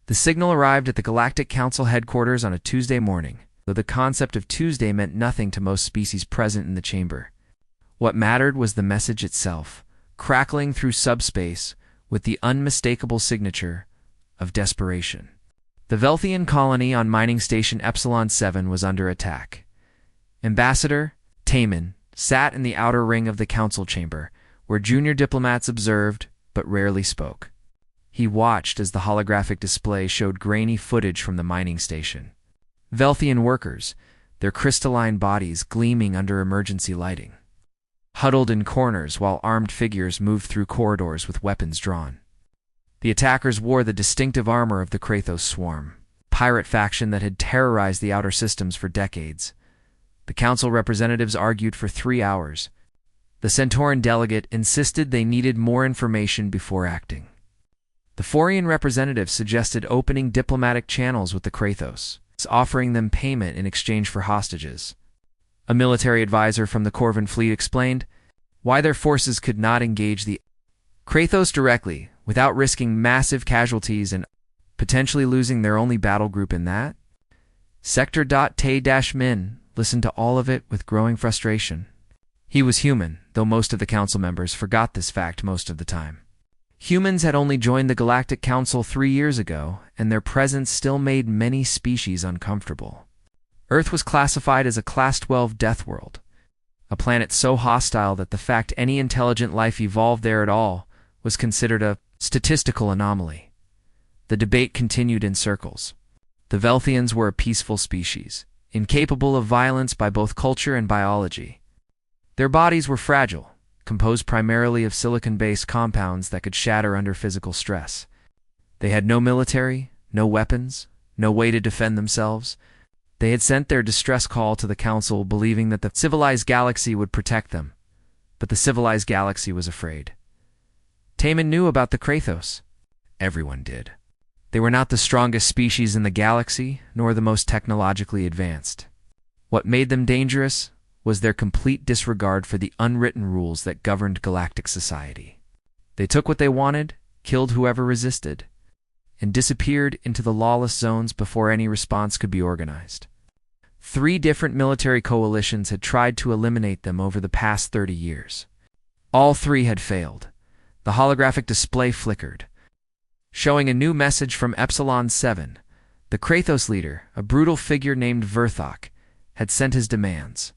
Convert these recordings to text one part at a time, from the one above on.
The signal arrived at the Galactic Council headquarters on a Tuesday morning, though the concept of Tuesday meant nothing to most species present in the chamber. What mattered was the message itself, crackling through subspace with the unmistakable signature of desperation. The Velthian colony on mining station Epsilon 7 was under attack. Ambassador Taman sat in the outer ring of the council chamber, where junior diplomats observed but rarely spoke. He watched as the holographic display showed grainy footage from the mining station. Velthian workers, their crystalline bodies gleaming under emergency lighting, huddled in corners while armed figures moved through corridors with weapons drawn. The attackers wore the distinctive armor of the Krathos Swarm, pirate faction that had terrorized the outer systems for decades. The council representatives argued for 3 hours. The Centauran delegate insisted they needed more information before acting. The Forian representative suggested opening diplomatic channels with the Krathos, offering them payment in exchange for hostages. A military advisor from the Corvan fleet explained why their forces could not engage the Krathos directly without risking massive casualties and potentially losing their only battle group in that. Sector.T-Min listened to all of it with growing frustration. He was human, though most of the council members forgot this fact most of the time. Humans had only joined the Galactic Council 3 years ago, and their presence still made many species uncomfortable. Earth was classified as a Class 12 death world, a planet so hostile that the fact any intelligent life evolved there at all was considered a statistical anomaly. The debate continued in circles. The Velthians were a peaceful species, incapable of violence by both culture and biology. Their bodies were fragile, composed primarily of silicon-based compounds that could shatter under physical stress. They had no military, no weapons, no way to defend themselves. They had sent their distress call to the Council believing that the civilized galaxy would protect them, but the civilized galaxy was afraid. Taman knew about the Krathos. Everyone did. They were not the strongest species in the galaxy, nor the most technologically advanced. What made them dangerous was their complete disregard for the unwritten rules that governed galactic society. They took what they wanted, killed whoever resisted, and disappeared into the lawless zones before any response could be organized. 3 different military coalitions had tried to eliminate them over the past 30 years. All 3 had failed. The holographic display flickered, showing a new message from Epsilon 7. The Krathos leader, a brutal figure named Verthok, had sent his demands.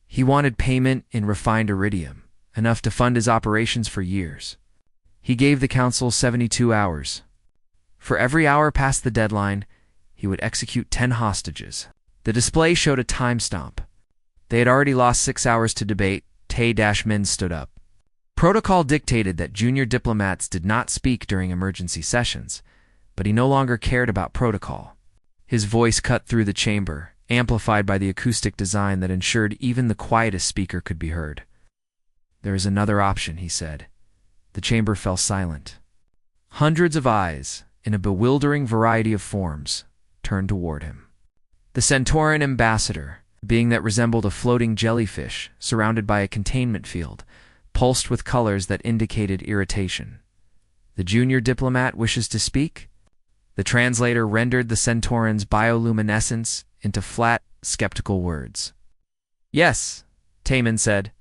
He wanted payment in refined iridium, enough to fund his operations for years. He gave the council 72 hours. For every hour past the deadline, he would execute 10 hostages. The display showed a time stamp. They had already lost 6 hours to debate. Tay-Min stood up. Protocol dictated that junior diplomats did not speak during emergency sessions, but he no longer cared about protocol. His voice cut through the chamber, amplified by the acoustic design that ensured even the quietest speaker could be heard. "There is another option," he said. The chamber fell silent. Hundreds of eyes, in a bewildering variety of forms, turned toward him. The Centauran ambassador, a being that resembled a floating jellyfish surrounded by a containment field, pulsed with colors that indicated irritation. "The junior diplomat wishes to speak?" The translator rendered the Centauran's bioluminescence into flat, skeptical words. "Yes," Taman said.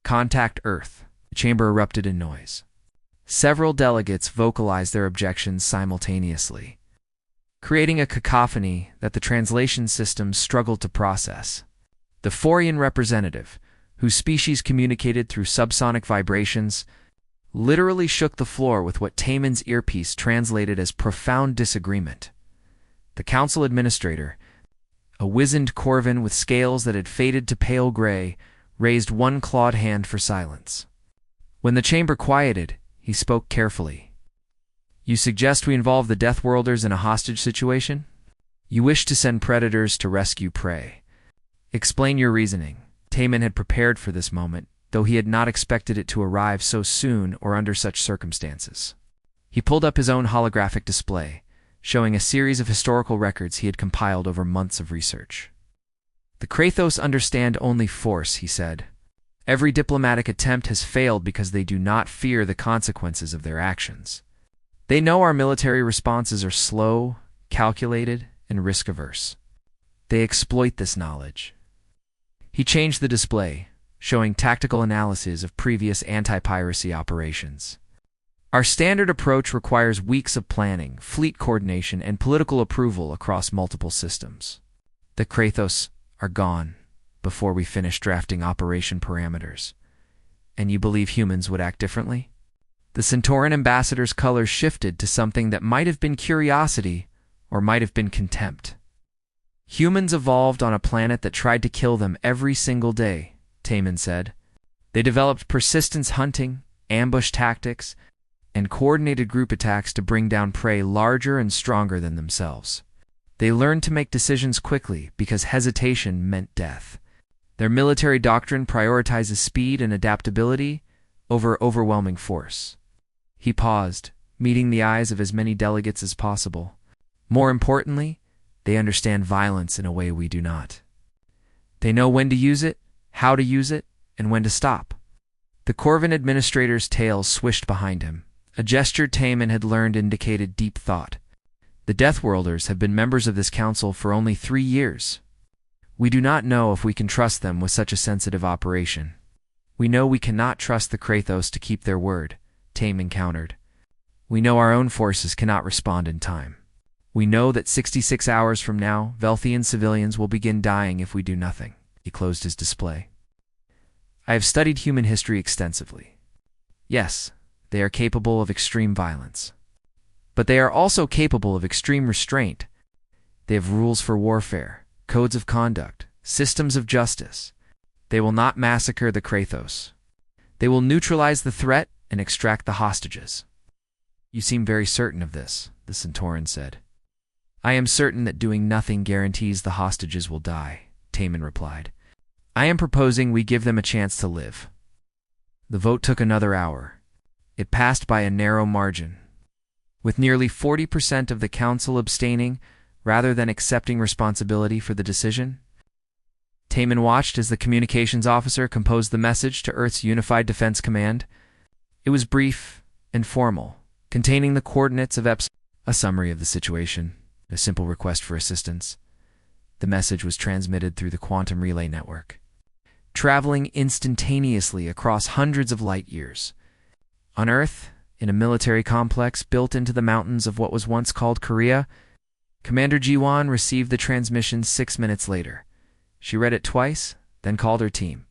"Contact Earth." The chamber erupted in noise. Several delegates vocalized their objections simultaneously, creating a cacophony that the translation system struggled to process. The Forian representative, whose species communicated through subsonic vibrations, literally shook the floor with what Taman's earpiece translated as profound disagreement. The council administrator, a wizened Corvan with scales that had faded to pale gray, raised one clawed hand for silence. When the chamber quieted, he spoke carefully. "You suggest we involve the Deathworlders in a hostage situation? You wish to send predators to rescue prey. Explain your reasoning." Taman had prepared for this moment, though he had not expected it to arrive so soon or under such circumstances. He pulled up his own holographic display, showing a series of historical records he had compiled over months of research. "The Krathos understand only force," he said. "Every diplomatic attempt has failed because they do not fear the consequences of their actions. They know our military responses are slow, calculated, and risk-averse. They exploit this knowledge. He changed the display, showing tactical analysis of previous anti-piracy operations. Our standard approach requires weeks of planning, fleet coordination, and political approval across multiple systems. The Kratos are gone before we finish drafting operation parameters. And you believe humans would act differently? The Centauran ambassador's colors shifted to something that might have been curiosity or might have been contempt. Humans evolved on a planet that tried to kill them every single day, Taman said. They developed persistence hunting, ambush tactics, and coordinated group attacks to bring down prey larger and stronger than themselves. They learned to make decisions quickly because hesitation meant death. Their military doctrine prioritizes speed and adaptability over overwhelming force. He paused, meeting the eyes of as many delegates as possible. More importantly, they understand violence in a way we do not. They know when to use it, how to use it, and when to stop. The Corvin administrator's tail swished behind him. A gesture Taman had learned indicated deep thought. The Deathworlders have been members of this council for only 3 years. We do not know if we can trust them with such a sensitive operation. We know we cannot trust the Kratos to keep their word, Taman countered. We know our own forces cannot respond in time. We know that 66 hours from now, Velthian civilians will begin dying if we do nothing. He closed his display. I have studied human history extensively. Yes, they are capable of extreme violence. But they are also capable of extreme restraint. They have rules for warfare, codes of conduct, systems of justice. They will not massacre the Kratos. They will neutralize the threat and extract the hostages. You seem very certain of this, the Centauran said. I am certain that doing nothing guarantees the hostages will die, Taman replied. I am proposing we give them a chance to live. The vote took another hour. It passed by a narrow margin, with nearly 40% of the council abstaining rather than accepting responsibility for the decision. Taman watched as the communications officer composed the message to Earth's Unified Defense Command. It was brief and formal, containing the coordinates of a summary of the situation, a simple request for assistance. The message was transmitted through the quantum relay network, traveling instantaneously across hundreds of light years. On Earth, in a military complex built into the mountains of what was once called Korea, Commander Jiwon received the transmission 6 minutes later. She read it twice, then called her team.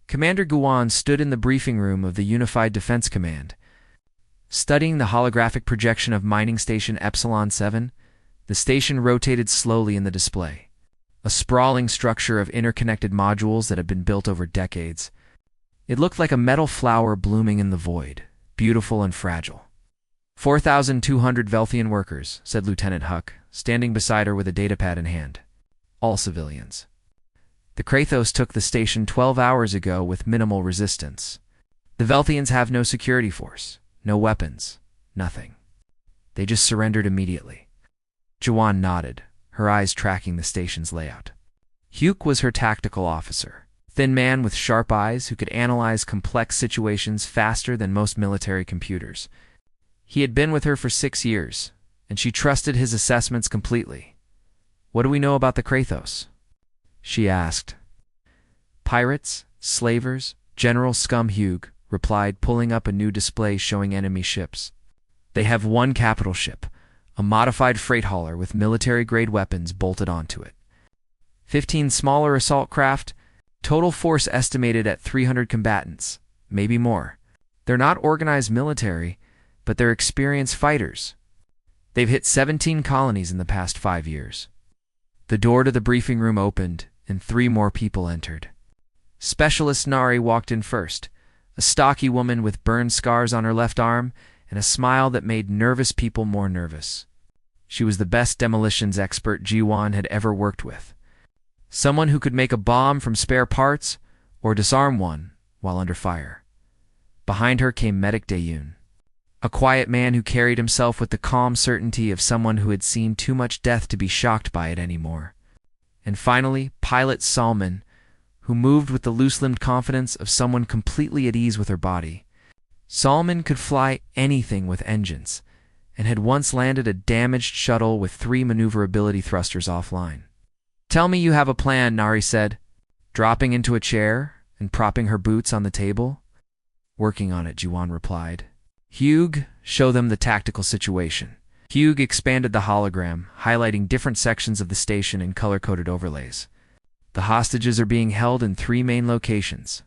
Commander Guan stood in the briefing room of the Unified Defense Command. Studying the holographic projection of Mining Station Epsilon 7, the station rotated slowly in the display, a sprawling structure of interconnected modules that had been built over decades. It looked like a metal flower blooming in the void, beautiful and fragile. 4,200 Velthian workers, said Lieutenant Huck, standing beside her with a datapad in hand. All civilians. The Kratos took the station 12 hours ago with minimal resistance. The Velthians have no security force, no weapons, nothing. They just surrendered immediately. Jawan nodded, her eyes tracking the station's layout. Hugh was her tactical officer. Thin man with sharp eyes who could analyze complex situations faster than most military computers. He had been with her for 6 years, and she trusted his assessments completely. What do we know about the Kratos? She asked. Pirates, slavers, General Scum Hugh replied, pulling up a new display showing enemy ships. They have one capital ship, a modified freight hauler with military-grade weapons bolted onto it. 15 smaller assault craft, total force estimated at 300 combatants, maybe more. They're not organized military, but they're experienced fighters. They've hit 17 colonies in the past 5 years. The door to the briefing room opened, and 3 more people entered. Specialist Nari walked in first, a stocky woman with burn scars on her left arm and a smile that made nervous people more nervous. She was the best demolitions expert Jiwon had ever worked with. Someone who could make a bomb from spare parts or disarm one while under fire. Behind her came Medic Daeyoon, a quiet man who carried himself with the calm certainty of someone who had seen too much death to be shocked by it anymore. And finally, Pilot Salman, who moved with the loose-limbed confidence of someone completely at ease with her body. Salman could fly anything with engines, and had once landed a damaged shuttle with 3 maneuverability thrusters offline. "Tell me you have a plan," Nari said, dropping into a chair and propping her boots on the table. "Working on it," Jiwan replied. "Hugh, show them the tactical situation." Hugh expanded the hologram, highlighting different sections of the station in color-coded overlays. "The hostages are being held in 3 main locations.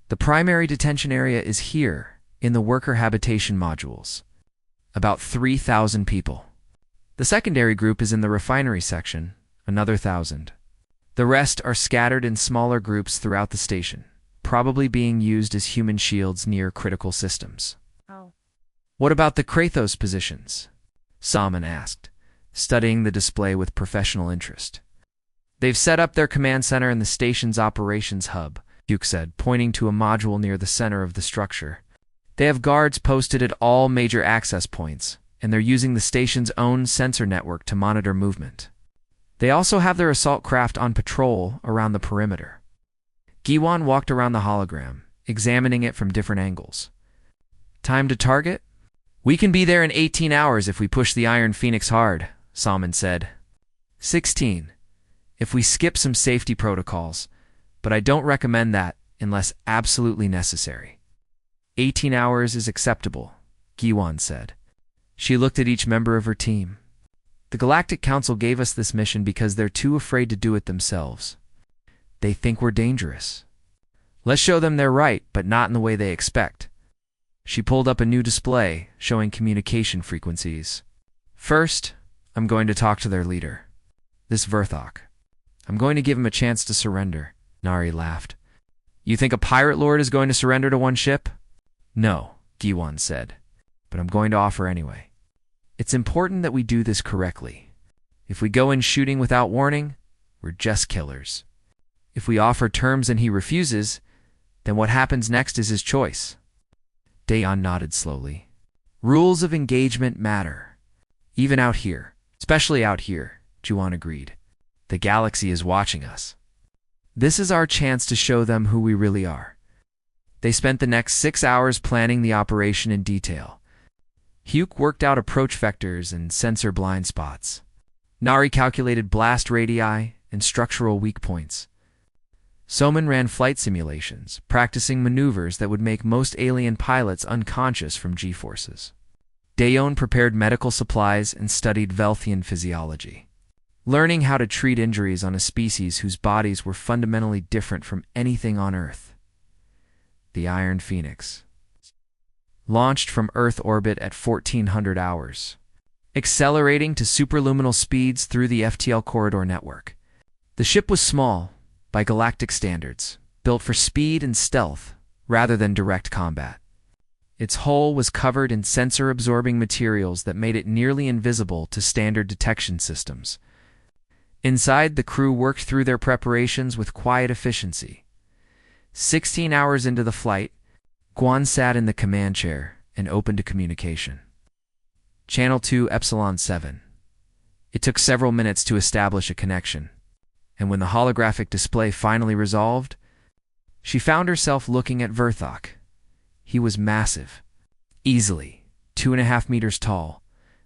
The primary detention area is here, in the worker habitation modules. About 3,000 people. The secondary group is in the refinery section, another 1,000. The rest are scattered in smaller groups throughout the station, probably being used as human shields near critical systems." Oh. "What about the Kratos positions?" Salman asked, studying the display with professional interest. "They've set up their command center in the station's operations hub," Duke said, pointing to a module near the center of the structure. "They have guards posted at all major access points, and they're using the station's own sensor network to monitor movement. They also have their assault craft on patrol around the perimeter." Giwan walked around the hologram, examining it from different angles. "Time to target? We can be there in 18 hours if we push the Iron Phoenix hard," Salman said. 16, if we skip some safety protocols, but I don't recommend that unless absolutely necessary. 18 hours is acceptable, Giwan said. She looked at each member of her team. "The Galactic Council gave us this mission because they're too afraid to do it themselves. They think we're dangerous. Let's show them they're right, but not in the way they expect." She pulled up a new display showing communication frequencies. "First, I'm going to talk to their leader, this Verthok. I'm going to give him a chance to surrender." Nari laughed. "You think a pirate lord is going to surrender to one ship?" "No," Giwan said, "but I'm going to offer anyway. It's important that we do this correctly. If we go in shooting without warning, we're just killers. If we offer terms and he refuses, then what happens next is his choice." Dayon nodded slowly. "Rules of engagement matter. Even out here. Especially out here," Juwan agreed. "The galaxy is watching us. This is our chance to show them who we really are." They spent the next 6 hours planning the operation in detail. Hugh worked out approach vectors and sensor blind spots. Nari calculated blast radii and structural weak points. Soman ran flight simulations, practicing maneuvers that would make most alien pilots unconscious from G-forces. Dayon prepared medical supplies and studied Velthian physiology, learning how to treat injuries on a species whose bodies were fundamentally different from anything on Earth. The Iron Phoenix launched from Earth orbit at 1400 hours, accelerating to superluminal speeds through the FTL corridor network. The ship was small, by galactic standards, built for speed and stealth rather than direct combat. Its hull was covered in sensor-absorbing materials that made it nearly invisible to standard detection systems. Inside, the crew worked through their preparations with quiet efficiency. 16 hours into the flight, Guan sat in the command chair and opened a communication. Channel 2 Epsilon 7. It took several minutes to establish a connection, and when the holographic display finally resolved, she found herself looking at Verthok. He was massive, easily 2.5 meters tall,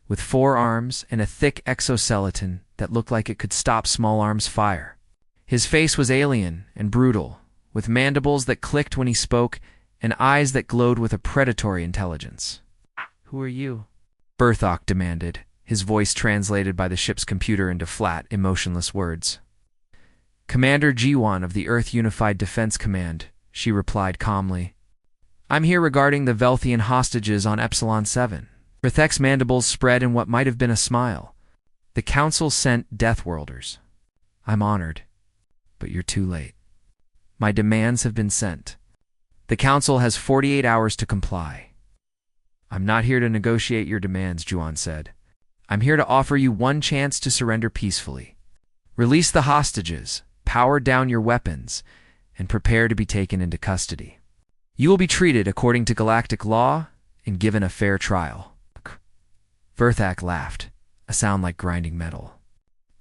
with 4 arms and a thick exoskeleton that looked like it could stop small arms fire. His face was alien and brutal, with mandibles that clicked when he spoke and eyes that glowed with a predatory intelligence. "Who are you?" Verthok demanded, his voice translated by the ship's computer into flat, emotionless words. "Commander G1 of the Earth Unified Defense Command," she replied calmly. "I'm here regarding the Velthian hostages on Epsilon 7. Verthek's mandibles spread in what might have been a smile. "The Council sent Deathworlders. I'm honored, but you're too late. My demands have been sent. The Council has 48 hours to comply." "I'm not here to negotiate your demands," Juan said. "I'm here to offer you one chance to surrender peacefully. Release the hostages, power down your weapons, and prepare to be taken into custody. You will be treated according to galactic law and given a fair trial." Verthak laughed, a sound like grinding metal.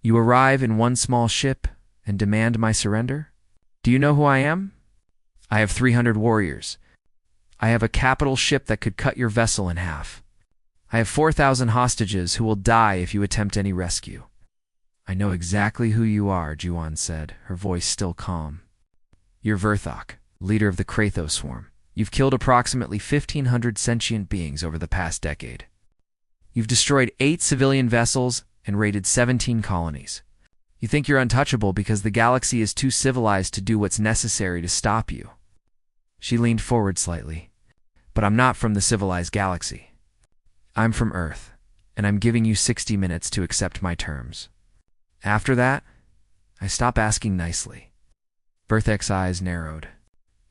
"You arrive in one small ship and demand my surrender? Do you know who I am? I have 300 warriors. I have a capital ship that could cut your vessel in half. I have 4,000 hostages who will die if you attempt any rescue. I know exactly who you are, Jiwan said, her voice still calm. You're Verthok, leader of the Krathos swarm. You've killed approximately 1,500 sentient beings over the past decade. You've destroyed 8 civilian vessels and raided 17 colonies. You think you're untouchable because the galaxy is too civilized to do what's necessary to stop you. She leaned forward slightly. But I'm not from the civilized galaxy. I'm from Earth, and I'm giving you 60 minutes to accept my terms. After that, I stop asking nicely. Verthek's eyes narrowed.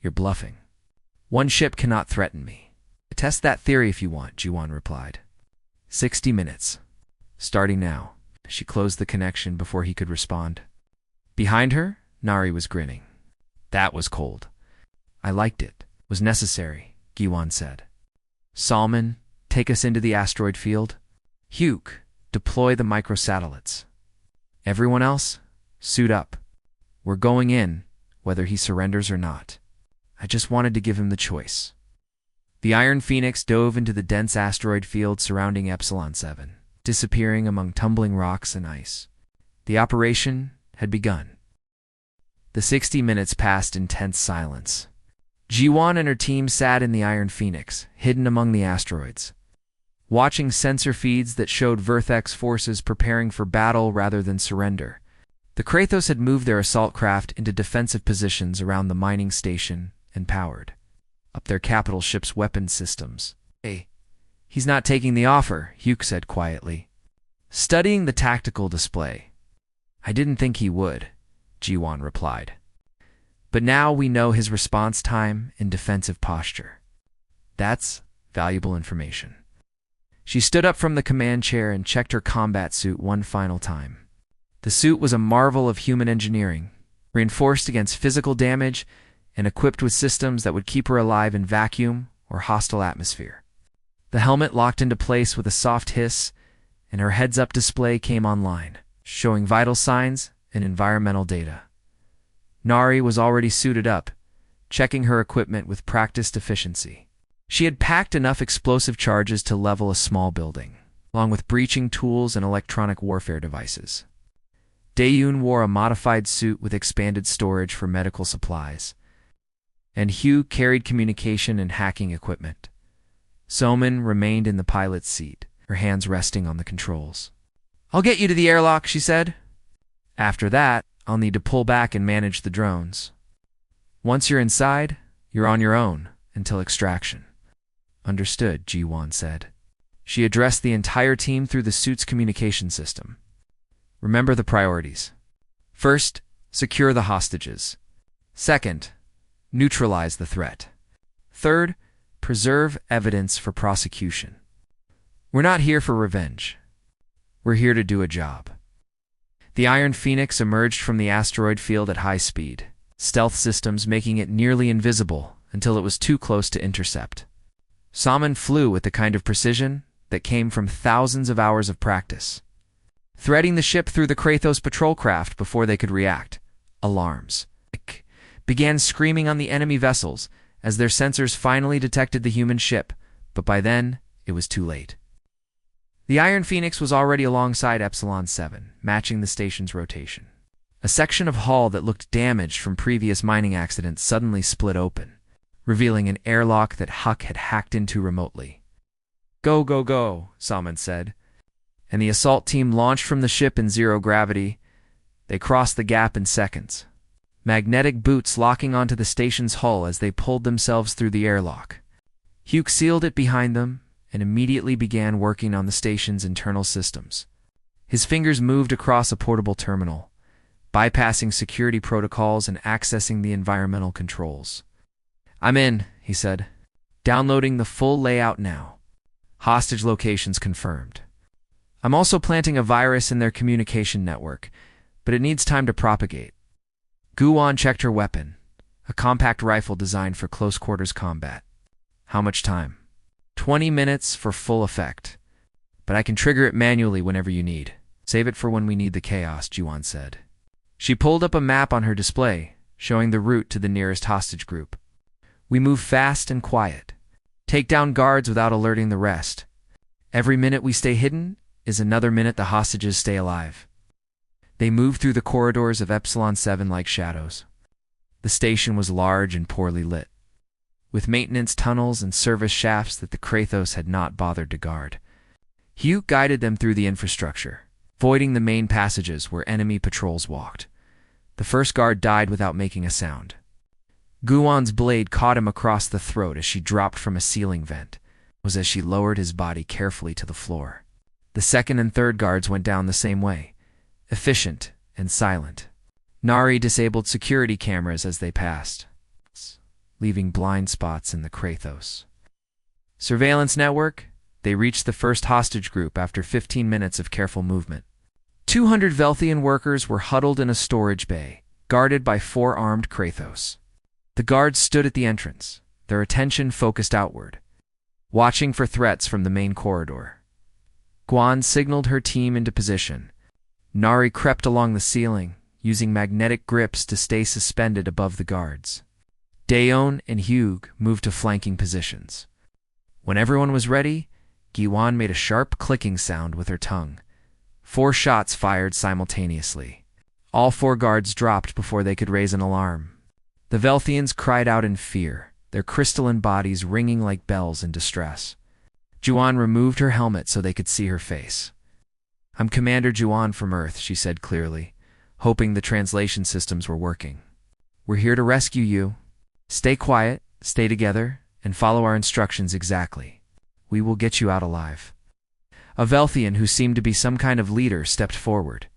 You're bluffing. One ship cannot threaten me. Test that theory if you want, Jiwan replied. 60 minutes. Starting now. She closed the connection before he could respond. Behind her, Nari was grinning. That was cold. I liked it. Was necessary, Giwan said. Salman, take us into the asteroid field. Hugh, deploy the microsatellites. Everyone else, suit up. We're going in, whether he surrenders or not. I just wanted to give him the choice. The Iron Phoenix dove into the dense asteroid field surrounding Epsilon 7, disappearing among tumbling rocks and ice. The operation had begun. The 60 minutes passed in tense silence. Jiwan and her team sat in the Iron Phoenix, hidden among the asteroids, watching sensor feeds that showed Verthek's forces preparing for battle rather than surrender. The Krathos had moved their assault craft into defensive positions around the mining station and powered up their capital ship's weapon systems. Hey, he's not taking the offer, Hugh said quietly, studying the tactical display. I didn't think he would, Jiwan replied. But now we know his response time and defensive posture. That's valuable information. She stood up from the command chair and checked her combat suit one final time. The suit was a marvel of human engineering, reinforced against physical damage and equipped with systems that would keep her alive in vacuum or hostile atmosphere. The helmet locked into place with a soft hiss, and her heads-up display came online, showing vital signs and environmental data. Nari was already suited up, checking her equipment with practiced efficiency. She had packed enough explosive charges to level a small building, along with breaching tools and electronic warfare devices. Daeyun wore a modified suit with expanded storage for medical supplies, and Hugh carried communication and hacking equipment. Soman remained in the pilot's seat, her hands resting on the controls. I'll get you to the airlock, she said. After that, I'll need to pull back and manage the drones. Once you're inside, you're on your own until extraction. Understood, Jiwan said. She addressed the entire team through the suit's communication system. Remember the priorities. First, secure the hostages. Second, neutralize the threat. Third, preserve evidence for prosecution. We're not here for revenge. We're here to do a job. The Iron Phoenix emerged from the asteroid field at high speed, stealth systems making it nearly invisible until it was too close to intercept. Salman flew with the kind of precision that came from thousands of hours of practice, threading the ship through the Krathos patrol craft before they could react. Alarms began screaming on the enemy vessels as their sensors finally detected the human ship, but by then, it was too late. The Iron Phoenix was already alongside Epsilon 7, matching the station's rotation. A section of hull that looked damaged from previous mining accidents suddenly split open, revealing an airlock that Huck had hacked into remotely. Go, go, go, Salman said, and the assault team launched from the ship in zero gravity. They crossed the gap in seconds, magnetic boots locking onto the station's hull as they pulled themselves through the airlock. Hugh sealed it behind them and immediately began working on the station's internal systems. His fingers moved across a portable terminal, bypassing security protocols and accessing the environmental controls. I'm in, he said, downloading the full layout now. Hostage locations confirmed. I'm also planting a virus in their communication network, but it needs time to propagate. Guwan checked her weapon, a compact rifle designed for close-quarters combat. How much time? 20 minutes for full effect, but I can trigger it manually whenever you need. Save it for when we need the chaos, Jiwan said. She pulled up a map on her display, showing the route to the nearest hostage group. We move fast and quiet. Take down guards without alerting the rest. Every minute we stay hidden is another minute the hostages stay alive. They moved through the corridors of Epsilon 7 like shadows. The station was large and poorly lit, with maintenance tunnels and service shafts that the Kratos had not bothered to guard. Hugh guided them through the infrastructure, avoiding the main passages where enemy patrols walked. The first guard died without making a sound. Guwan's blade caught him across the throat as she dropped from a ceiling vent. It was as she lowered his body carefully to the floor. The second and third guards went down the same way, efficient and silent. Nari disabled security cameras as they passed, leaving blind spots in the Kratos. Surveillance network. They reached the first hostage group after 15 minutes of careful movement. 200 Velthian workers were huddled in a storage bay, guarded by 4 armed Kratos. The guards stood at the entrance, their attention focused outward, watching for threats from the main corridor. Guan signaled her team into position. Nari crept along the ceiling, using magnetic grips to stay suspended above the guards. Daeon and Hugh moved to flanking positions. When everyone was ready, Guan made a sharp clicking sound with her tongue. 4 shots fired simultaneously. All 4 guards dropped before they could raise an alarm. The Velthians cried out in fear, their crystalline bodies ringing like bells in distress. Juan removed her helmet so they could see her face. "I'm Commander Juan from Earth," she said clearly, hoping the translation systems were working. "We're here to rescue you. Stay quiet, stay together, and follow our instructions exactly. We will get you out alive." A Velthian who seemed to be some kind of leader stepped forward,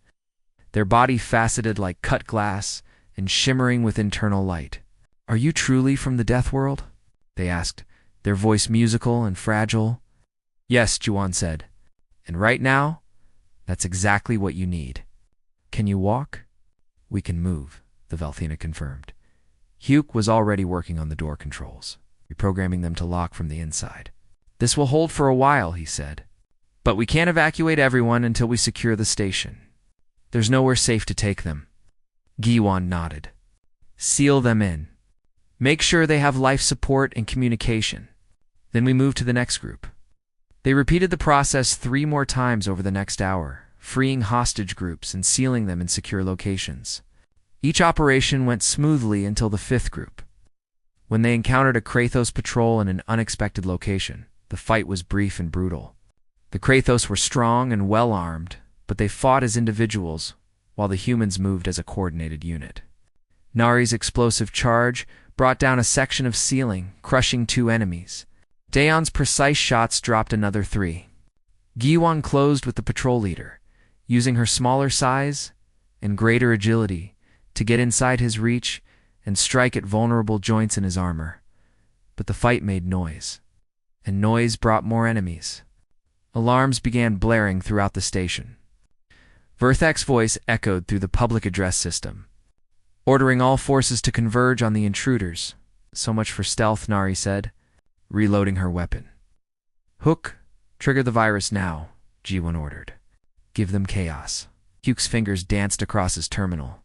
their body faceted like cut glass and shimmering with internal light. "Are you truly from the Death World?" they asked, their voice musical and fragile. "Yes," Juan said. "And right now, that's exactly what you need." "Can you walk?" "We can move," the Velthian confirmed. Hugh was already working on the door controls, reprogramming them to lock from the inside. "This will hold for a while," he said. "But we can't evacuate everyone until we secure the station. There's nowhere safe to take them." Guwan nodded. "Seal them in. Make sure they have life support and communication. Then we move to the next group." They repeated the process 3 more times over the next hour, freeing hostage groups and sealing them in secure locations. Each operation went smoothly until the 5th group. When they encountered a Kratos patrol in an unexpected location, the fight was brief and brutal. The Kratos were strong and well-armed, but they fought as individuals, while the humans moved as a coordinated unit. Nari's explosive charge brought down a section of ceiling, crushing 2 enemies. Daeon's precise shots dropped another 3. Guwan closed with the patrol leader, using her smaller size and greater agility to get inside his reach and strike at vulnerable joints in his armor. But the fight made noise, and noise brought more enemies. Alarms began blaring throughout the station. Verthak's voice echoed through the public address system, ordering all forces to converge on the intruders. "So much for stealth," Nari said, reloading her weapon. "Hook, trigger the virus now," G1 ordered. "Give them chaos." Hugh's fingers danced across his terminal,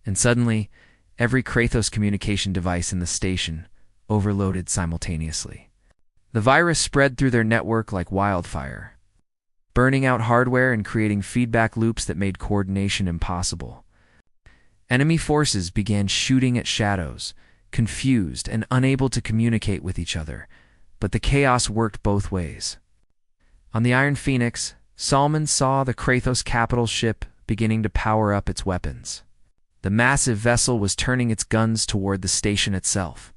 and suddenly, every Kratos communication device in the station overloaded simultaneously. The virus spread through their network like wildfire, burning out hardware and creating feedback loops that made coordination impossible. Enemy forces began shooting at shadows, confused and unable to communicate with each other, but the chaos worked both ways. On the Iron Phoenix, Salman saw the Kratos capital ship beginning to power up its weapons. The massive vessel was turning its guns toward the station itself.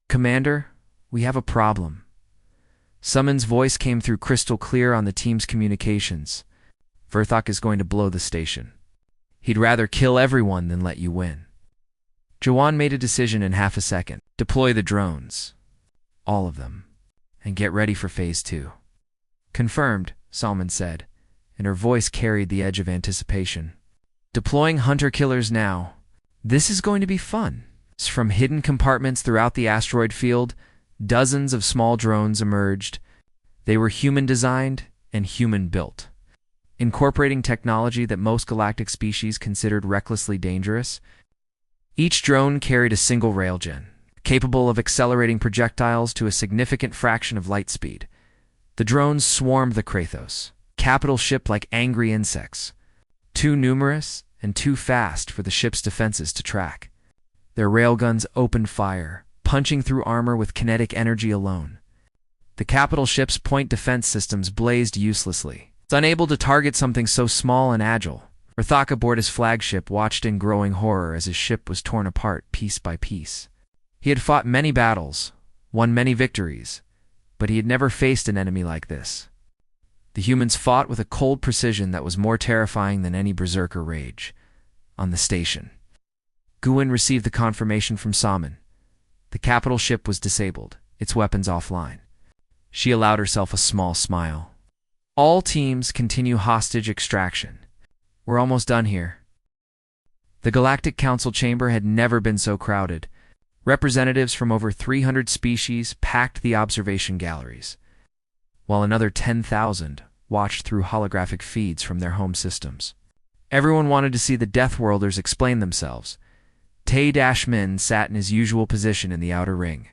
"Commander, we have a problem." Summon's voice came through crystal clear on the team's communications. "Verthak is going to blow the station. He'd rather kill everyone than let you win." Jawan made a decision in half a second. "Deploy the drones. All of them. And get ready for Phase 2. "Confirmed," Salman said, and her voice carried the edge of anticipation. "Deploying hunter-killers now. This is going to be fun." From hidden compartments throughout the asteroid field, dozens of small drones emerged. They were human-designed and human-built, incorporating technology that most galactic species considered recklessly dangerous. Each drone carried a single railgen, capable of accelerating projectiles to a significant fraction of light speed. The drones swarmed the Kratos, capital ship like angry insects, too numerous and too fast for the ship's defenses to track. Their railguns opened fire, punching through armor with kinetic energy alone. The capital ship's point defense systems blazed uselessly. It's unable to target something so small and agile. Rathak aboard his flagship watched in growing horror as his ship was torn apart piece by piece. He had fought many battles, won many victories, but he had never faced an enemy like this. The humans fought with a cold precision that was more terrifying than any berserker rage. On the station, Guin received the confirmation from Saman. The capital ship was disabled, its weapons offline. She allowed herself a small smile. All teams continue hostage extraction. We're almost done here. The Galactic Council chamber had never been so crowded. Representatives from over 300 species packed the observation galleries, while another 10,000 watched through holographic feeds from their home systems. Everyone wanted to see the Deathworlders explain themselves. Tay-Min sat in his usual position in the outer ring,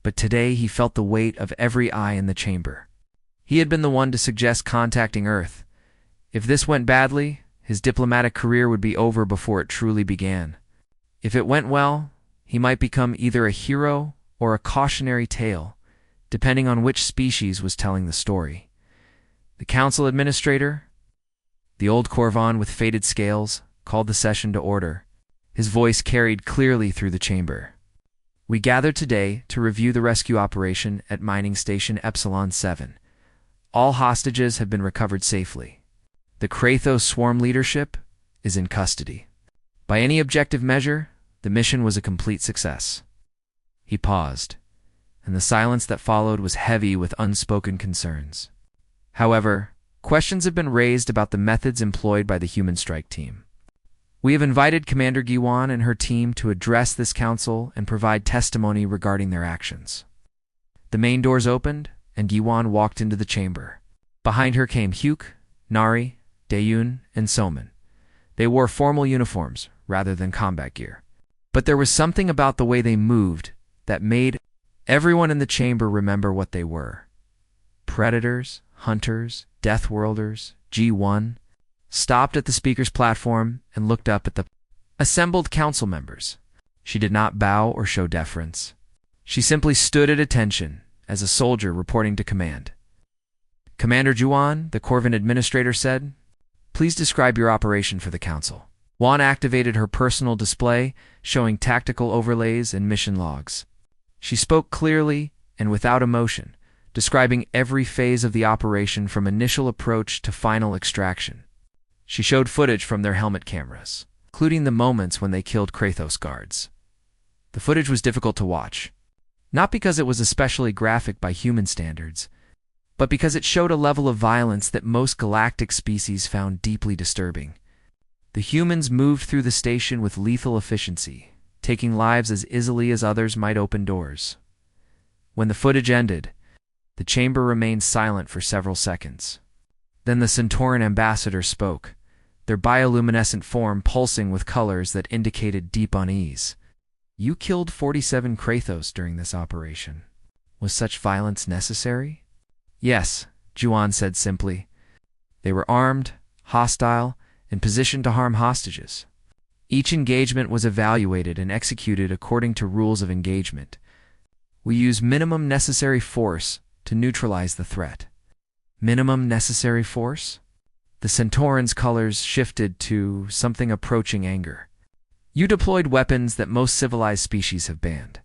but today he felt the weight of every eye in the chamber. He had been the one to suggest contacting Earth. If this went badly, his diplomatic career would be over before it truly began. If it went well, he might become either a hero or a cautionary tale, depending on which species was telling the story. The council administrator, the old Korvan with faded scales, called the session to order. His voice carried clearly through the chamber. We gathered today to review the rescue operation at Mining Station Epsilon 7. All hostages have been recovered safely. The Kratos swarm leadership is in custody. By any objective measure, the mission was a complete success. He paused, and the silence that followed was heavy with unspoken concerns. However, questions have been raised about the methods employed by the human strike team. We have invited Commander Giwan and her team to address this council and provide testimony regarding their actions. The main doors opened, and Giwan walked into the chamber. Behind her came Hyuk, Nari, Dayun, and Soman. They wore formal uniforms rather than combat gear. But there was something about the way they moved that made everyone in the chamber remember what they were. Predators, hunters, Deathworlders, G1, stopped at the speaker's platform and looked up at the assembled council members. She did not bow or show deference. She simply stood at attention as a soldier reporting to command. Commander Juan, the Corvan administrator, said, "Please describe your operation for the council." Juan activated her personal display, showing tactical overlays and mission logs. She spoke clearly and without emotion, describing every phase of the operation from initial approach to final extraction. She showed footage from their helmet cameras, including the moments when they killed Kratos guards. The footage was difficult to watch, not because it was especially graphic by human standards, but because it showed a level of violence that most galactic species found deeply disturbing. The humans moved through the station with lethal efficiency, taking lives as easily as others might open doors. When the footage ended, the chamber remained silent for several seconds. Then the Centauran ambassador spoke, their bioluminescent form pulsing with colors that indicated deep unease. "You killed 47 Kratos during this operation. Was such violence necessary?" "Yes," Juan said simply. "They were armed, hostile, and positioned to harm hostages. Each engagement was evaluated and executed according to rules of engagement. We use minimum necessary force to neutralize the threat." Minimum necessary force? The Centauran's colors shifted to something approaching anger. "You deployed weapons that most civilized species have banned.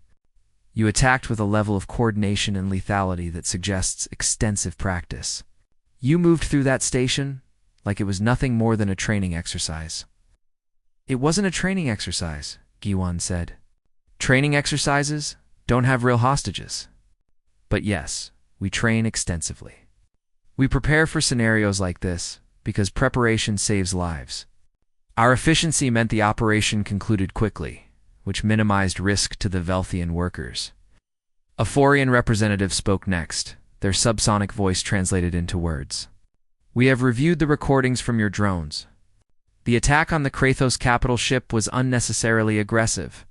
You attacked with a level of coordination and lethality that suggests extensive practice. You moved through that station like it was nothing more than a training exercise." "It wasn't a training exercise," Giwan said. "Training exercises don't have real hostages. But yes, we train extensively. We prepare for scenarios like this because preparation saves lives. Our efficiency meant the operation concluded quickly, which minimized risk to the Velthian workers." A Forian representative spoke next, their subsonic voice translated into words. "We have reviewed the recordings from your drones. The attack on the Kratos capital ship was unnecessarily aggressive.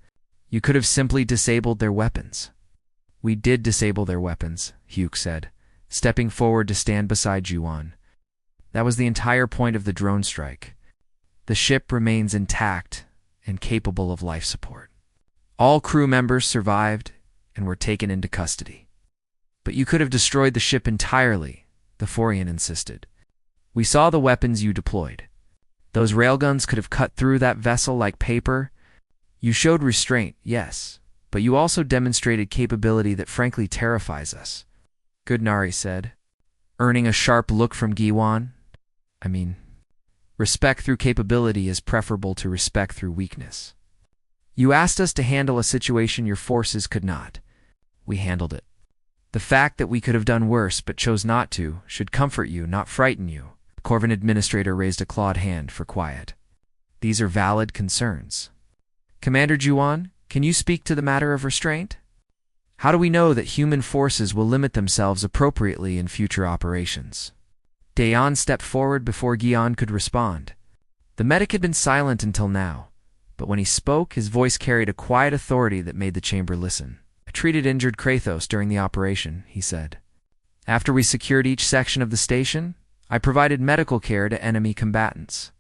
You could have simply disabled their weapons." "We did disable their weapons," Hyuk said, stepping forward to stand beside Yuan. That was the entire point of the drone strike. The ship remains intact and capable of life support. All crew members survived and were taken into custody. But you could have destroyed the ship entirely, the Forian insisted. We saw the weapons you deployed. Those railguns could have cut through that vessel like paper. You showed restraint, yes, but you also demonstrated capability that frankly terrifies us. Good, Nari said, earning a sharp look from Giwan. Respect through capability is preferable to respect through weakness. You asked us to handle a situation your forces could not. We handled it. The fact that we could have done worse but chose not to should comfort you, not frighten you. The Corvin administrator raised a clawed hand for quiet. These are valid concerns. Commander Juan, can you speak to the matter of restraint? How do we know that human forces will limit themselves appropriately in future operations? Dayan stepped forward before Gian could respond. The medic had been silent until now, but when he spoke, his voice carried a quiet authority that made the chamber listen. I treated injured Kratos during the operation, he said. After we secured each section of the station, I provided medical care to enemy combatants.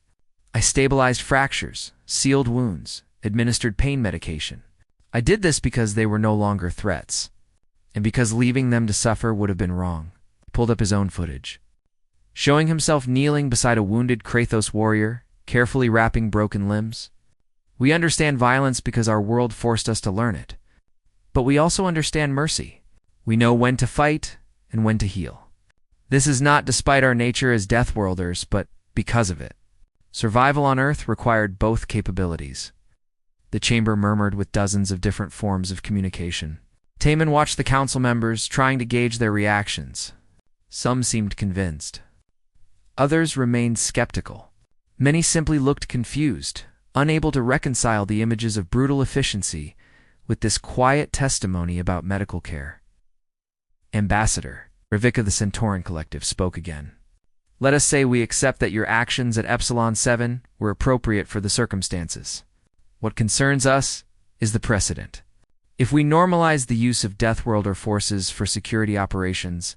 I stabilized fractures, sealed wounds, administered pain medication. I did this because they were no longer threats, and because leaving them to suffer would have been wrong. He pulled up his own footage, showing himself kneeling beside a wounded Kratos warrior, carefully wrapping broken limbs. We understand violence because our world forced us to learn it. But we also understand mercy. We know when to fight and when to heal. This is not despite our nature as Deathworlders, but because of it. Survival on Earth required both capabilities. The chamber murmured with dozens of different forms of communication. Taman watched the council members, trying to gauge their reactions. Some seemed convinced. Others remained skeptical. Many simply looked confused, unable to reconcile the images of brutal efficiency with this quiet testimony about medical care. Ambassador, Ravika the Centauran Collective spoke again. Let us say we accept that your actions at Epsilon 7 were appropriate for the circumstances. What concerns us is the precedent. If we normalize the use of Deathworlder forces for security operations,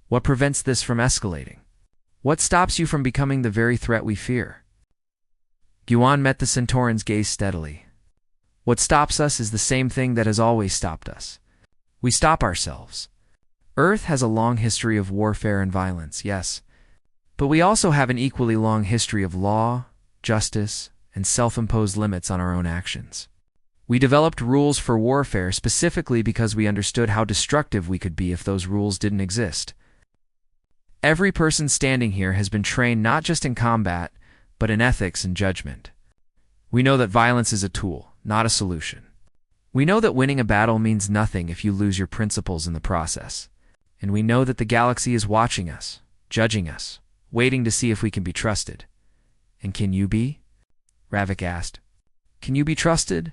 what prevents this from escalating? What stops you from becoming the very threat we fear? Guan met the Centauran's gaze steadily. What stops us is the same thing that has always stopped us. We stop ourselves. Earth has a long history of warfare and violence, yes, but we also have an equally long history of law, justice, and self-imposed limits on our own actions. We developed rules for warfare specifically because we understood how destructive we could be if those rules didn't exist. Every person standing here has been trained not just in combat, but in ethics and judgment. We know that violence is a tool, not a solution. We know that winning a battle means nothing if you lose your principles in the process. And we know that the galaxy is watching us, judging us, waiting to see if we can be trusted. And can you be? Ravik asked. Can you be trusted?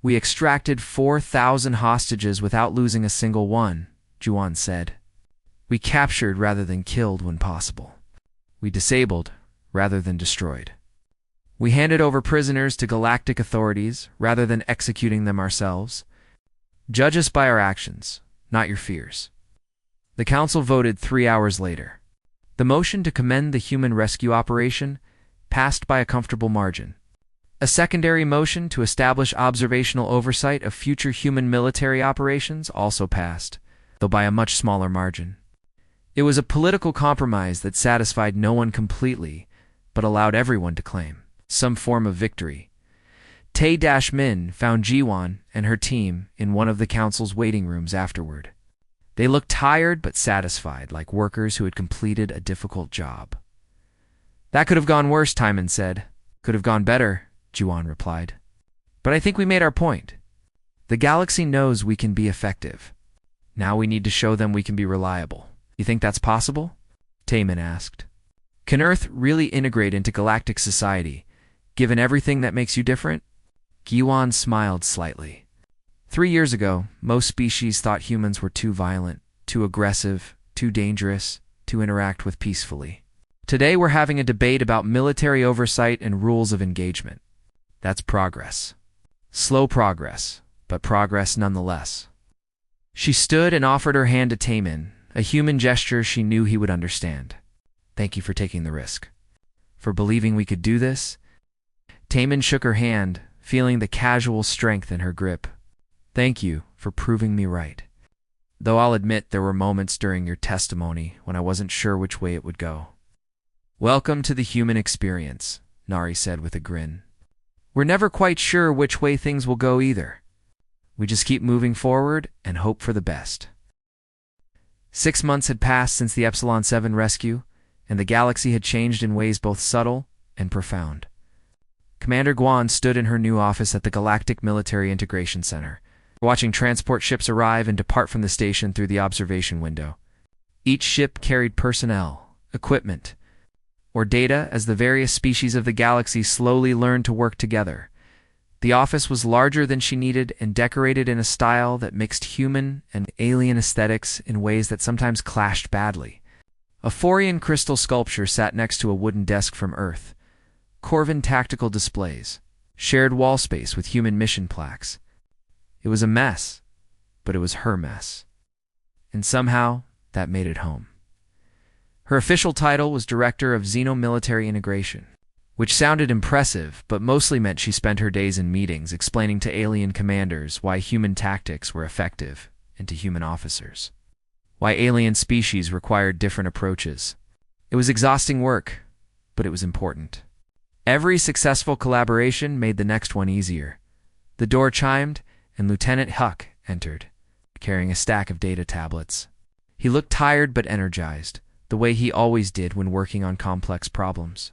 We extracted 4,000 hostages without losing a single one, Juan said. We captured rather than killed when possible. We disabled rather than destroyed. We handed over prisoners to galactic authorities rather than executing them ourselves. Judge us by our actions, not your fears. The council voted 3 hours later. The motion to commend the human rescue operation passed by a comfortable margin. A secondary motion to establish observational oversight of future human military operations also passed, though by a much smaller margin. It was a political compromise that satisfied no one completely, but allowed everyone to claim some form of victory. Tae-Min found Jiwan and her team in one of the council's waiting rooms afterward. They looked tired but satisfied, like workers who had completed a difficult job. That could have gone worse, Timon said. Could have gone better, Jiwan replied. But I think we made our point. The galaxy knows we can be effective. Now we need to show them we can be reliable. You think that's possible? Taemin asked. Can Earth really integrate into galactic society, given everything that makes you different? Giwan smiled slightly. 3 years ago, most species thought humans were too violent, too aggressive, too dangerous to interact with peacefully. Today we're having a debate about military oversight and rules of engagement. That's progress. Slow progress, but progress nonetheless. She stood and offered her hand to Taemin, A human gesture she knew he would understand. Thank you for taking the risk. For believing we could do this? Taman shook her hand, feeling the casual strength in her grip. Thank you for proving me right. Though I'll admit there were moments during your testimony when I wasn't sure which way it would go. Welcome to the human experience, Nari said with a grin. We're never quite sure which way things will go either. We just keep moving forward and hope for the best. 6 months had passed since the Epsilon 7 rescue, and the galaxy had changed in ways both subtle and profound. Commander Guan stood in her new office at the Galactic Military Integration Center, watching transport ships arrive and depart from the station through the observation window. Each ship carried personnel, equipment, or data as the various species of the galaxy slowly learned to work together. The office was larger than she needed and decorated in a style that mixed human and alien aesthetics in ways that sometimes clashed badly. A Forian crystal sculpture sat next to a wooden desk from Earth. Corvin tactical displays, shared wall space with human mission plaques. It was a mess, but it was her mess. And somehow, that made it home. Her official title was Director of Xeno-Military Integration, which sounded impressive, but mostly meant she spent her days in meetings explaining to alien commanders why human tactics were effective, and to human officers why alien species required different approaches. It was exhausting work, but it was important. Every successful collaboration made the next one easier. The door chimed, and Lieutenant Huck entered, carrying a stack of data tablets. He looked tired but energized, the way he always did when working on complex problems.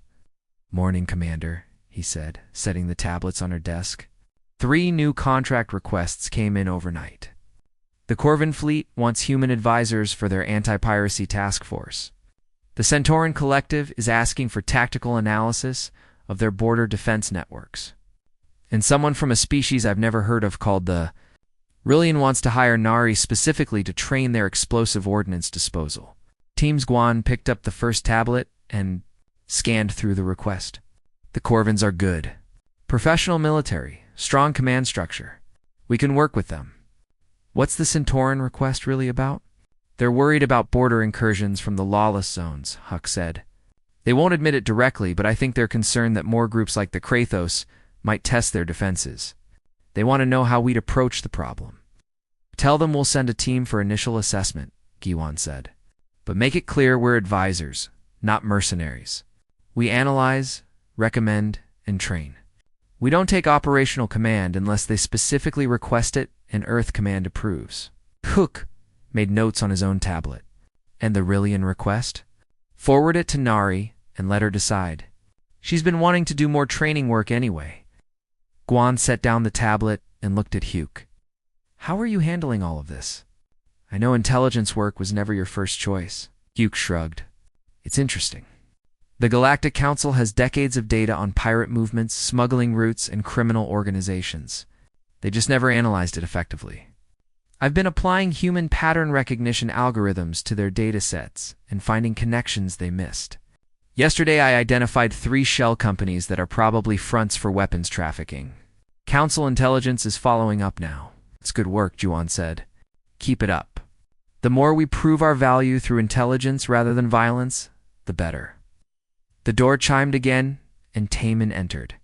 Morning, Commander, he said, setting the tablets on her desk. 3 new contract requests came in overnight. The Corvin fleet wants human advisors for their anti-piracy task force. The Centauran Collective is asking for tactical analysis of their border defense networks. And someone from a species I've never heard of called the Rillian wants to hire Nari specifically to train their explosive ordnance disposal. Teams Guan picked up the first tablet and scanned through the request. The Corvins are good. Professional military, strong command structure. We can work with them. What's the Centauran request really about? They're worried about border incursions from the lawless zones, Huck said. They won't admit it directly, but I think they're concerned that more groups like the Krathos might test their defenses. They want to know how we'd approach the problem. Tell them we'll send a team for initial assessment, Giwan said. But make it clear we're advisors, not mercenaries. We analyze, recommend, and train. We don't take operational command unless they specifically request it and Earth Command approves. Hook made notes on his own tablet. And the Rillian request? Forward it to Nari and let her decide. She's been wanting to do more training work anyway. Guan set down the tablet and looked at Hugh. How are you handling all of this? I know intelligence work was never your first choice. Hugh shrugged. It's interesting. The Galactic Council has decades of data on pirate movements, smuggling routes, and criminal organizations. They just never analyzed it effectively. I've been applying human pattern recognition algorithms to their data sets and finding connections they missed. Yesterday I identified 3 shell companies that are probably fronts for weapons trafficking. Council intelligence is following up now. It's good work, Juan said. Keep it up. The more we prove our value through intelligence rather than violence, the better. The door chimed again, and Taman entered.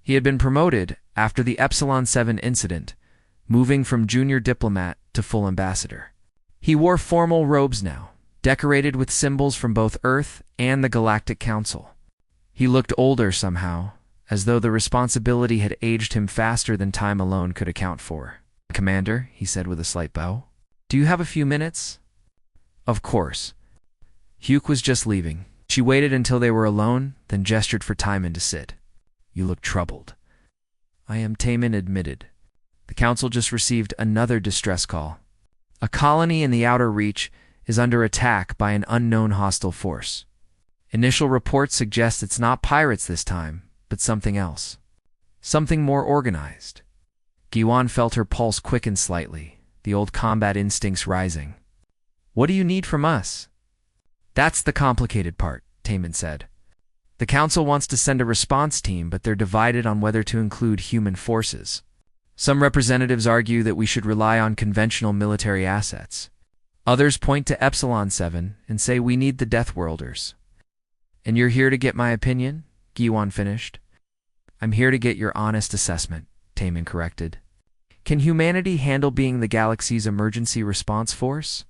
He had been promoted after the Epsilon 7 incident, moving from junior diplomat to full ambassador. He wore formal robes now, decorated with symbols from both Earth and the Galactic Council. He looked older somehow, as though the responsibility had aged him faster than time alone could account for. Commander, he said with a slight bow, do you have a few minutes? Of course. Hugh was just leaving. She waited until they were alone, then gestured for Timon to sit. You look troubled. I am, Taman admitted. The Council just received another distress call. A colony in the Outer Reach is under attack by an unknown hostile force. Initial reports suggest it's not pirates this time, but something else. Something more organized. Giwan felt her pulse quicken slightly, the old combat instincts rising. What do you need from us? That's the complicated part, Taman said. The Council wants to send a response team, but they're divided on whether to include human forces. Some representatives argue that we should rely on conventional military assets. Others point to Epsilon 7 and say we need the Deathworlders. And you're here to get my opinion? Giwan finished. I'm here to get your honest assessment, Taemin corrected. Can humanity handle being the galaxy's emergency response force?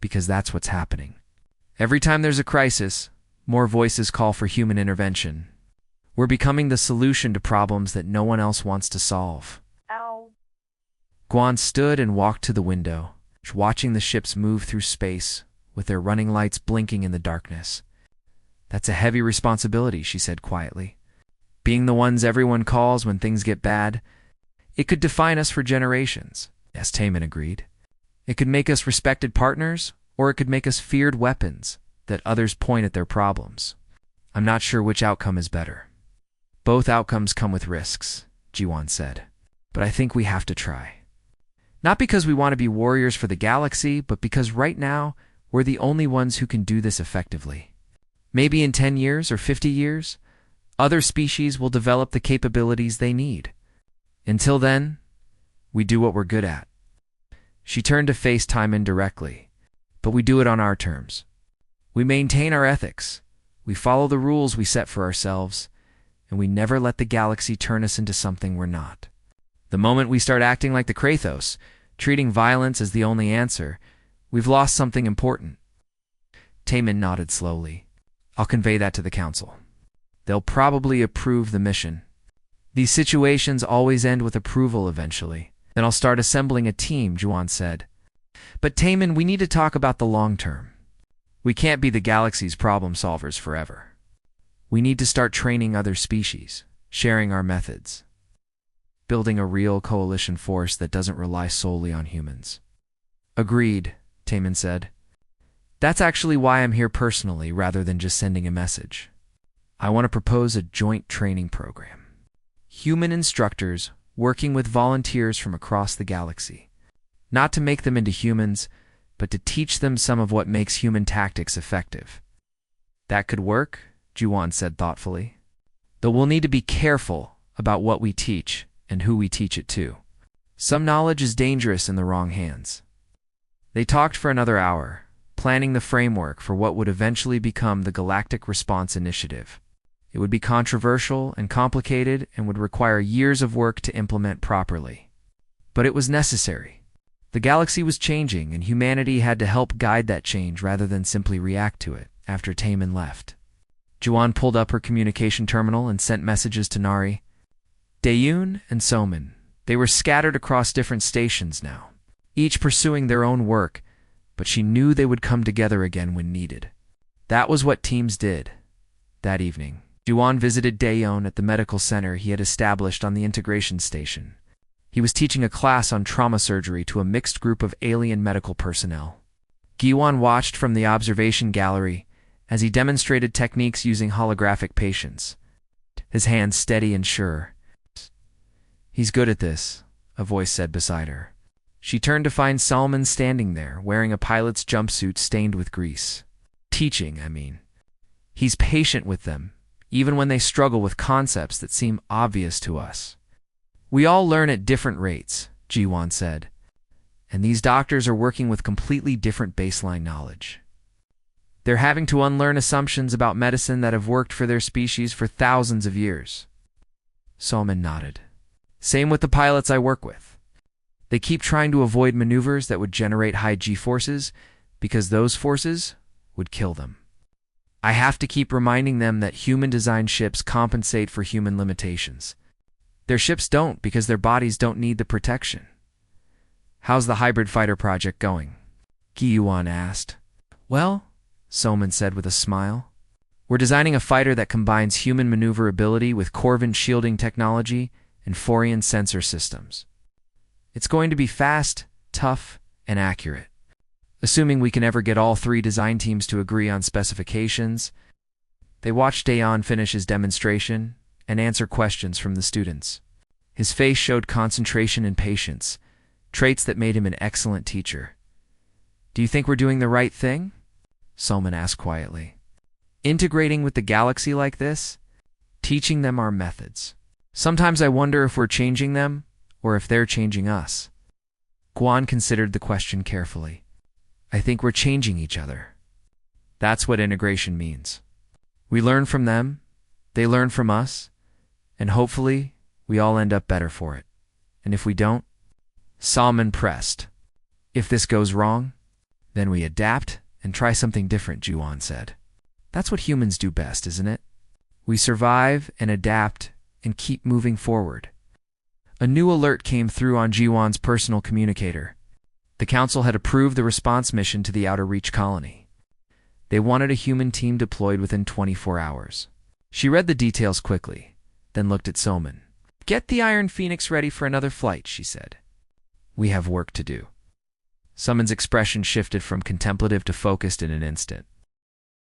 Because that's what's happening. Every time there's a crisis, more voices call for human intervention. We're becoming the solution to problems that no one else wants to solve. Ow. Guan stood and walked to the window, watching the ships move through space, with their running lights blinking in the darkness. That's a heavy responsibility, she said quietly. Being the ones everyone calls when things get bad, it could define us for generations. Yes, Taemin agreed. It could make us respected partners, or it could make us feared weapons that others point at their problems. I'm not sure which outcome is better. Both outcomes come with risks, Jiwan said. But I think we have to try. Not because we want to be warriors for the galaxy, but because right now, we're the only ones who can do this effectively. Maybe in 10 years or 50 years, other species will develop the capabilities they need. Until then, we do what we're good at. She turned to face Taemin directly, but we do it on our terms. We maintain our ethics, we follow the rules we set for ourselves, and we never let the galaxy turn us into something we're not. The moment we start acting like the Kratos, treating violence as the only answer, we've lost something important. Taemin nodded slowly. I'll convey that to the council. They'll probably approve the mission. These situations always end with approval eventually. Then I'll start assembling a team, Juan said. But Taemin, we need to talk about the long term. We can't be the galaxy's problem solvers forever. We need to start training other species, sharing our methods, building a real coalition force that doesn't rely solely on humans. Agreed, Taemin said. That's actually why I'm here personally rather than just sending a message. I want to propose a joint training program. Human instructors working with volunteers from across the galaxy. Not to make them into humans, but to teach them some of what makes human tactics effective. That could work, Juwan said thoughtfully. Though we'll need to be careful about what we teach and who we teach it to. Some knowledge is dangerous in the wrong hands. They talked for another hour, planning the framework for what would eventually become the Galactic Response Initiative. It would be controversial and complicated and would require years of work to implement properly. But it was necessary. The galaxy was changing, and humanity had to help guide that change rather than simply react to it after Taemin left. Juwan pulled up her communication terminal and sent messages to Nari, Daeun, and Somin. They were scattered across different stations now, each pursuing their own work, but she knew they would come together again when needed. That was what teams did. That evening, Juwan visited Daeun at the medical center he had established on the integration station. He was teaching a class on trauma surgery to a mixed group of alien medical personnel. Giwan watched from the observation gallery as he demonstrated techniques using holographic patients, his hands steady and sure. He's good at this, a voice said beside her. She turned to find Salman standing there, wearing a pilot's jumpsuit stained with grease. Teaching, I mean. He's patient with them, even when they struggle with concepts that seem obvious to us. We all learn at different rates, Jiwan said, and these doctors are working with completely different baseline knowledge. They're having to unlearn assumptions about medicine that have worked for their species for thousands of years. Salman nodded. Same with the pilots I work with. They keep trying to avoid maneuvers that would generate high G-forces because those forces would kill them. I have to keep reminding them that human-designed ships compensate for human limitations. Their ships don't because their bodies don't need the protection. How's the hybrid fighter project going? Giyuan asked. Well, Soman said with a smile, we're designing a fighter that combines human maneuverability with Corvin shielding technology and Forian sensor systems. It's going to be fast, tough, and accurate. Assuming we can ever get all three design teams to agree on specifications. They watched Daeon finish his demonstration and answer questions from the students. His face showed concentration and patience, traits that made him an excellent teacher. Do you think we're doing the right thing? Salman asked quietly. Integrating with the galaxy like this? Teaching them our methods. Sometimes I wonder if we're changing them, or if they're changing us. Guan considered the question carefully. I think we're changing each other. That's what integration means. We learn from them, they learn from us, and hopefully we all end up better for it. And if we don't, Salman pressed. If this goes wrong, then we adapt and try something different, Juan said. That's what humans do best, isn't it? We survive and adapt and keep moving forward. A new alert came through on Jiwan's personal communicator. The council had approved the response mission to the Outer Reach colony. They wanted a human team deployed within 24 hours. She read the details quickly, then looked at Soman. Get the Iron Phoenix ready for another flight, she said. We have work to do. Soman's expression shifted from contemplative to focused in an instant.